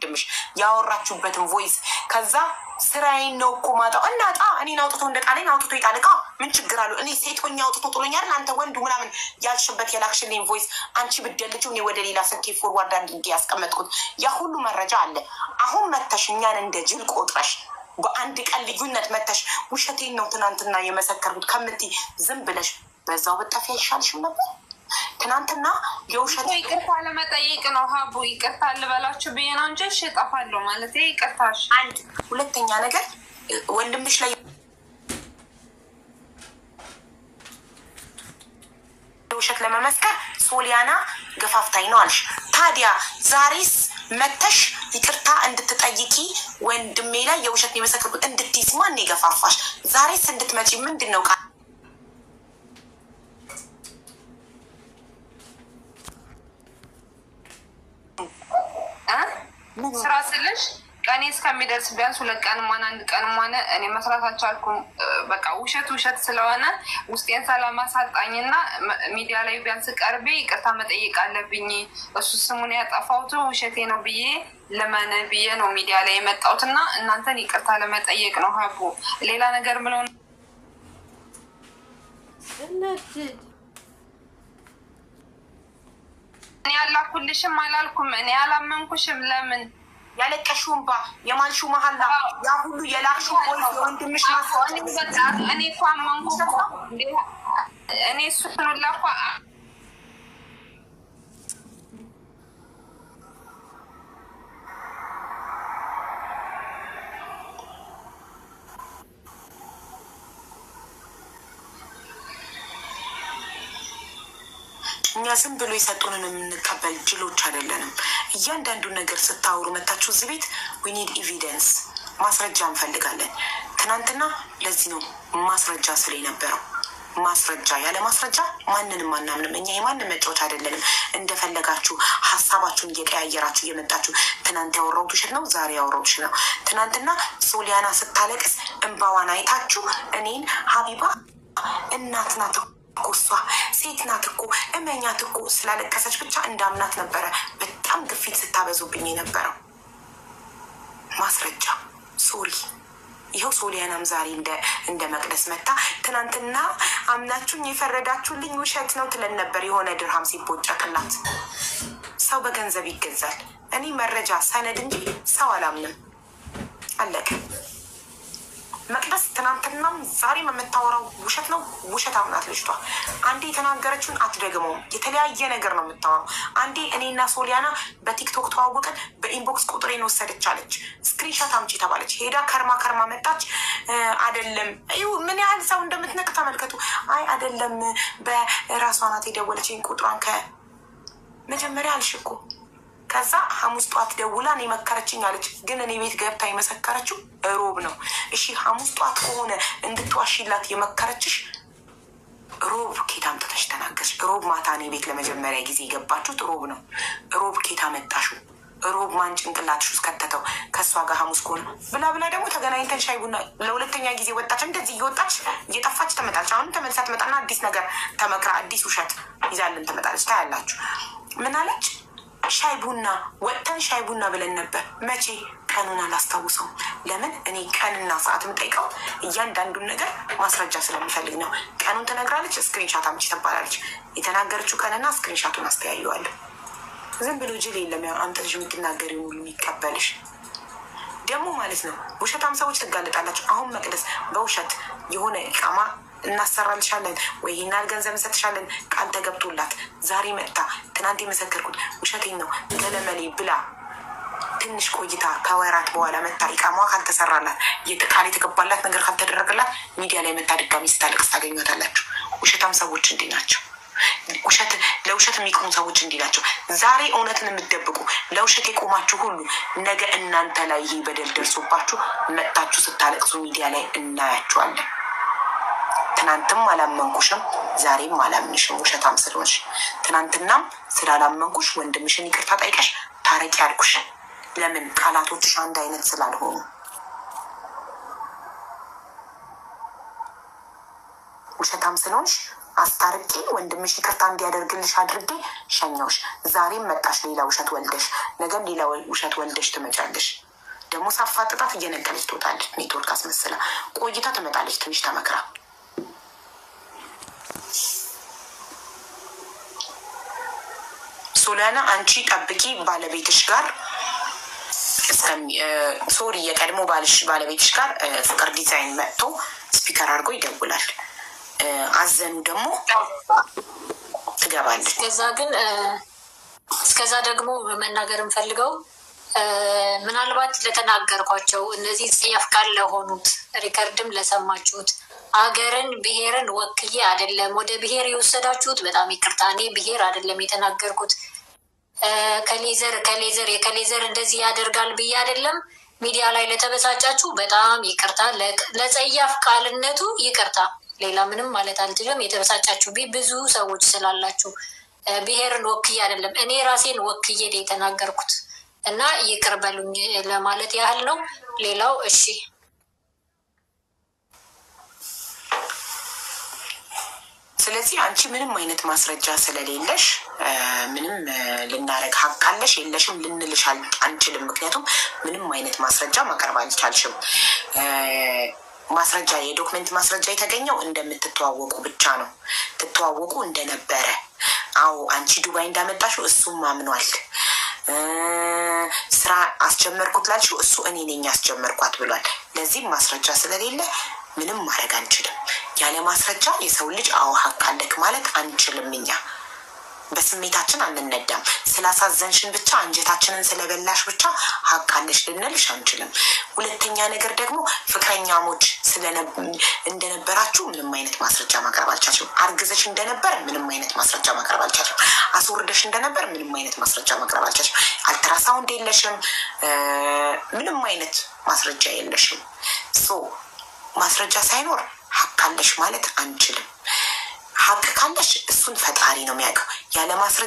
ወንድምሽ ያወራችሁበትን ቮይስ ከዛ ስራዬን ነው እኮ ማጣው እናጣ እኔን አውጥቶ እንደ ቃሌን አውጥቶ ይጣልቃ ምን ችግር አለው? እኔ ሴት ሆኜ አውጥቶ ጥሎኛል። አንተ ወንዱ ምናምን ያልሽበት የላክሽልኝ ቮይስ አንቺ ብትደልጂው እኔ ወደ ሌላ ስልኬ ፎርዋርድ አድርጌ ያስቀመጥኩት ያ ሁሉ መረጃ አለ። አሁን መተሽ እኛን እንደ ጅል ቆጥረሽ በአንድ ቀን ልዩነት መተሽ ውሸቴን ነው ትናንትና የመሰከርኩት ከምትይ ዝም ብለሽ በዛው በጠፊ አይሻልሽም ነበር? ትናንትና የውሸት ይቅርታ ለመጠየቅ ነው። ሀቡ ይቅርታ ልበላችሁ ብዬ ነው እንጂ እሺ እጠፋለሁ ማለት ይቅርታሽ። አንድ ሁለተኛ ነገር ወንድምሽ ላይ ውሸት ለመመስከር ሶሊያና ገፋፍታኝ ነው አልሽ። ታዲያ ዛሬስ መተሽ ይቅርታ እንድትጠይቂ ወንድሜ ላይ የውሸት የመሰከርኩት እንድትይዝ ማን የገፋፋሽ? ዛሬስ እንድትመጪ ምንድን ነው ስራ ስልሽ ቀኔ እስከሚደርስ ቢያንስ 2 ቀንም ሆነ 1 ቀንም ሆነ እኔ መስራት አልቻልኩም። በቃ ውሸት ስለሆነ ውስጤን ሰላም አሳጣኝና ሚዲያ ላይ ቢያንስ ቀርቤ ይቅርታ መጠየቅ አለብኝ። እሱ ስሙን ያጠፋሁት ውሸቴ ነው ብዬ ለማን ብዬ ነው ሚዲያ ላይ የመጣሁትና እናንተን ይቅርታ ለመጠየቅ ነው። ሀቡ ሌላ ነገር ምለው እኔ ያላኩልሽም አላልኩም። እኔ ያላመንኩሽም ለምን ያለቀሽውን ባ የማልሹ መሀላ ያ ሁሉ የላክሹ ወይ ወንድምሽ እኔ እኮ አመንኩ እኔ እሱን ላኳ እኛ ዝም ብሎ የሰጡንን የምንቀበል ጅሎች አይደለንም። እያንዳንዱ ነገር ስታወሩ መታችሁ እዚህ ቤት ዊ ኒድ ኤቪደንስ ማስረጃ እንፈልጋለን። ትናንትና ለዚህ ነው ማስረጃ ስለ ነበረው ማስረጃ ያለ ማስረጃ ማንንም አናምንም። እኛ የማንም መጫወት አይደለንም። እንደፈለጋችሁ ሀሳባችሁን እየቀያየራችሁ እየመጣችሁ ትናንት ያወራሁት ውሸት ነው፣ ዛሬ ያወራሁት ውሸት ነው። ትናንትና ሶሊያና ስታለቅስ እንባዋን አይታችሁ እኔን ሀቢባ እናት ናት እኮ እሷ ሴት ናት እኮ እመኛት እኮ ስላለቀሰች ብቻ እንዳምናት ነበረ በጣም ግፊት ስታበዙብኝ የነበረው። ማስረጃ ሶሪ ይኸው ሶሊያናም ዛሬ እንደ መቅደስ መታ ትናንትና አምናችሁኝ የፈረዳችሁልኝ ውሸት ነው ትለን ነበር። የሆነ ድርሃም ሲቦጨቅላት ሰው በገንዘብ ይገዛል። እኔ መረጃ ሰነድ እንጂ ሰው አላምንም። አለቀ። መቅደስ ትናንትናም ዛሬም የምታወራው ውሸት ነው። ውሸት አምናት ልጅቷ። አንዴ የተናገረችውን አትደግመውም። የተለያየ ነገር ነው የምታወራው። አንዴ እኔና ሶሊያና በቲክቶክ ተዋወቀን፣ በኢንቦክስ ቁጥሬን ወሰደች አለች። ስክሪንሻት አምጪ ተባለች። ሄዳ ከርማ መጣች። አደለም ምን ያህል ሰው እንደምትነቅ ተመልከቱ። አይ አደለም በራሷ ናት የደወለችኝ ቁጥሯን ከመጀመሪያ አልሽ እኮ። ከዛ ሐሙስ ጠዋት ደውላ እኔ መከረችኝ አለች። ግን እኔ ቤት ገብታ የመሰከረችው ሮብ ነው። እሺ ሐሙስ ጠዋት ከሆነ እንድትዋሽላት የመከረችሽ ሮብ ኬት አምጥተሽ ተናገርሽ? ሮብ ማታ እኔ ቤት ለመጀመሪያ ጊዜ የገባችሁት ሮብ ነው። ሮብ ኬት አመጣሹ? ሮብ ማን ጭንቅላትሽ ውስጥ ከተተው? ከእሷ ጋር ሐሙስ ከሆነ ብላ ደግሞ ተገናኝተን ሻይ ቡና ለሁለተኛ ጊዜ ወጣች። እንደዚህ እየወጣች እየጠፋች ትመጣለች። አሁን ተመልሳ ትመጣና አዲስ ነገር ተመክራ አዲስ ውሸት ይዛልን ትመጣለች። ታያላችሁ። ምን አለች? ሻይ ቡና ወጥተን ሻይ ቡና ብለን ነበር። መቼ? ቀኑን አላስታውሰውም። ለምን? እኔ ቀንና ሰዓት የምጠይቀው እያንዳንዱን ነገር ማስረጃ ስለምፈልግ ነው። ቀኑን ትነግራለች፣ ስክሪንሻት አምጪ ትባላለች። የተናገረችው ቀንና ስክሪንሻቱን አስተያየዋለሁ። ዝም ብሎ ጅል የለም አምጥተሽ የምትናገሪው ሁሉ የሚቀበልሽ ደግሞ ማለት ነው። ውሸታም ሰዎች ትጋለጣላችሁ። አሁን መቅደስ በውሸት የሆነ እቃማ እናሰራልሻለን ወይ ይናል ገንዘብ እንሰጥሻለን ቃል ተገብቶላት ዛሬ መጥታ ትናንት የመሰከርኩት ውሸቴን ነው ገለመሌ ብላ ትንሽ ቆይታ ከወራት በኋላ መጥታ ኢቃማዋ ካልተሰራላት ቃል የተገባላት ነገር ካልተደረገላት ሚዲያ ላይ መጥታ ድጋሚ ስታለቅስ ታገኟታላችሁ። ውሸታም ሰዎች እንዲህ ናቸው። ለውሸት የሚቆሙ ሰዎች እንዲህ ናቸው። ዛሬ እውነትን የምትደብቁ ለውሸት የቆማችሁ ሁሉ ነገ እናንተ ላይ ይሄ በደል ደርሶባችሁ መጥታችሁ ስታለቅሱ ሚዲያ ላይ እናያችኋለን። ትናንትም አላመንኩሽም፣ ዛሬም አላምንሽም ውሸታም ስለሆንሽ። ትናንትናም ስላላመንኩሽ ወንድምሽን ይቅርታ ጠይቀሽ ታረቂ ያልኩሽ። ለምን? ቃላቶችሽ አንድ አይነት ስላልሆኑ። ውሸታም ስለሆንሽ አስታርቄ ወንድምሽ ይቅርታ እንዲያደርግልሽ አድርጌ ሸኛውሽ። ዛሬም መጣሽ ሌላ ውሸት ወልደሽ፣ ነገም ሌላ ውሸት ወልደሽ ትመጫለሽ። ደግሞ ሳፋጥጣት እየነቀለች ትወጣለች። ኔትወርክ አስመስላ ቆይታ ትመጣለች ትንሽ ተመክራ። ሶሊያና አንቺ ጠብቂ ባለቤትሽ ጋር ሶሪ የቀድሞ ባለቤትሽ ጋር ፍቅር ዲዛይን መጥቶ ስፒከር አድርጎ ይደውላል። አዘኑ ደግሞ ትገባለች። እስከዛ ደግሞ መናገር እንፈልገው ምናልባት ለተናገርኳቸው እነዚህ ጽያፍ ቃል ለሆኑት ሪከርድም ለሰማችሁት አገርን ብሔርን ወክዬ አይደለም ወደ ብሔር የወሰዳችሁት በጣም ይቅርታ። እኔ ብሔር አይደለም የተናገርኩት ከሌዘር እንደዚህ ያደርጋል ብዬ አይደለም። ሚዲያ ላይ ለተበሳጫችሁ በጣም ይቅርታ፣ ለጸያፍ ቃልነቱ ይቅርታ። ሌላ ምንም ማለት አልችልም። የተበሳጫችሁ ብዙ ሰዎች ስላላችሁ ብሔርን ወክዬ አይደለም እኔ ራሴን ወክዬ የተናገርኩት እና ይቅር በሉኝ ለማለት ያህል ነው። ሌላው እሺ። ስለዚህ አንቺ ምንም አይነት ማስረጃ ስለሌለሽ ምንም ልናረግ ሀቅ አለሽ የለሽም ልንልሽ አንችልም። ምክንያቱም ምንም አይነት ማስረጃ ማቅረብ አልቻልሽም። ማስረጃ የዶክመንት ማስረጃ የተገኘው እንደምትተዋወቁ ብቻ ነው። ትተዋወቁ እንደነበረ አዎ፣ አንቺ ዱባይ እንዳመጣሽው እሱም አምኗል። ስራ አስጀመርኩት ላልሽው እሱ እኔ ነኝ አስጀመርኳት ብሏል። ለዚህም ማስረጃ ስለሌለ ምንም ማድረግ አንችልም። ያለ ማስረጃ የሰው ልጅ አዎ ሀቅ አለክ ማለት አንችልም። እኛ በስሜታችን አንነዳም። ስላሳዘንሽን ብቻ አንጀታችንን ስለበላሽ ብቻ ሀቅ አለሽ ልንልሽ አንችልም። ሁለተኛ ነገር ደግሞ ፍቅረኛሞች እንደነበራችሁ ምንም አይነት ማስረጃ ማቅረብ አልቻልሽም። አርግዘሽ እንደነበር ምንም አይነት ማስረጃ ማቅረብ አልቻልሽም። አስወርደሽ እንደነበር ምንም አይነት ማስረጃ ማቅረብ አልቻልሽም። አልትራሳውንድ የለሽም። ምንም አይነት ማስረጃ የለሽም። ማስረጃ ሳይኖር ሀቅ አለሽ ማለት አንችልም። ሀቅ ካለሽ እሱን ፈጣሪ ነው የሚያውቀው። ያለ ማስረጃ